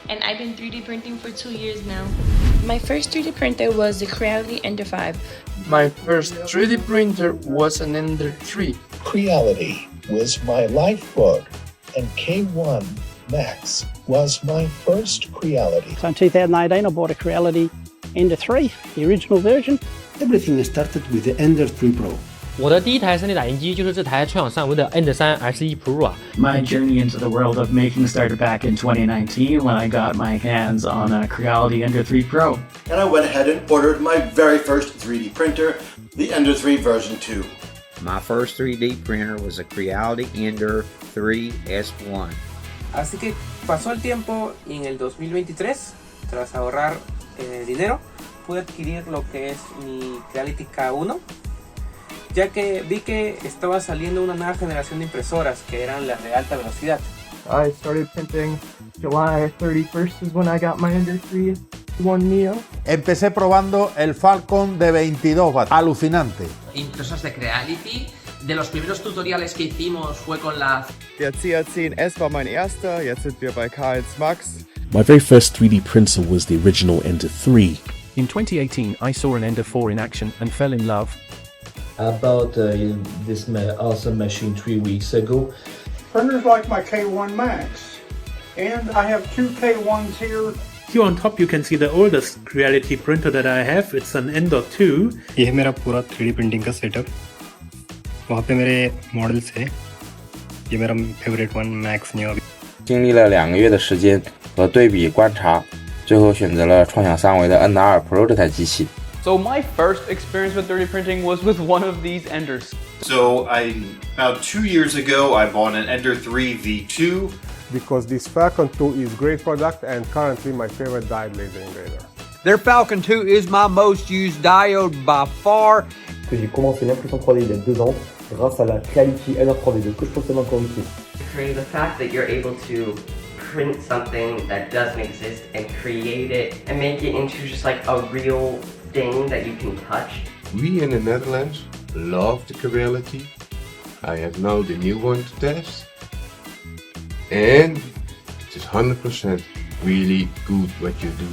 and I've been 3D printing for 2 years now. My first 3D printer was the Creality Ender 5. My first 3D printer was an Ender 3. Creality was my lifebook, and K1 Max was my first Creality. So in 2018 I bought a Creality Ender 3, the original version. Everything started with the Ender 3 Pro. 我的第一台 3D 打印机就是这台创想3维的 Ender 3 SE Pro 啊。My journey into the world of making started back in 2019 when I got my hands on a Creality Ender 3 Pro. And I went ahead and ordered my very first 3D printer, the Ender 3 version 2. My first 3D printer was a Creality Ender 3 S1. Así que pasó el tiempo y en el 2023, tras ahorrar dinero, pude adquirir lo que es mi Creality K1, ya que vi que estaba saliendo una nueva generación de impresoras que eran las de alta velocidad. I started printing July 31st is when I got my Ender 3 One Neo. Empecé probando el Falcon de 22 watts, alucinante. Impresas de Creality. De los primeros tutoriales que hicimos fue con la... Der CA10S war mein erster, jetzt sind wir bei K1 Max. My very first 3D printer was the original Ender 3. In 2018, I saw an Ender 4 in action and fell in love. I bought this awesome machine 3 weeks ago. Printers like my K1 Max, and I have two K1s here. Here on top you can see the oldest Creality printer that I have. It's an Ender 2. ये है मेरा पूरा 3D printing का setup. वहाँ पे मेरे models है. ये मेरा favorite one Max Neo. 经历了2个月的时间和对比观察，最后选择了创想3维的 Ender 2 Pro 这台机器。 So my first experience with 3D printing was with one of these Enders. So about 2 years ago, I bought an Ender 3 V2. Because this Falcon 2 is great product and currently my favorite diode laser engraver. Their Falcon 2 is my most used diode by far. J'ai commencé l'impression 3D il y a 2 ans grâce à la Creality Ender 3D2 que je possède encore ici. The fact that you're able to print something that doesn't exist and create it and make it into just like a real thing that you can touch. We in the Netherlands love the Creality. I have now the new one to test. And it is 100% really good what you do.